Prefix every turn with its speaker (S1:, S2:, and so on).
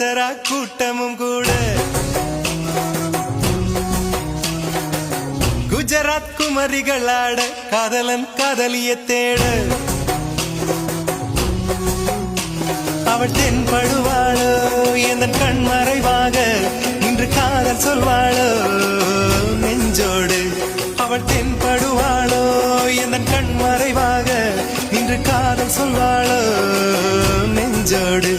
S1: தசரா கூட்டமும் கூட குஜராத் குமரிகளாட காதலன் காதலிய தேட அவள் தென்படுவாளோ எந்த கண் மறைவாக இன்று காதல் சொல்வாளோ நெஞ்சோடு அவள் தென்படுவாளோ எந்த கண் மறைவாக இன்று காதல் சொல்வாளோ நெஞ்சோடு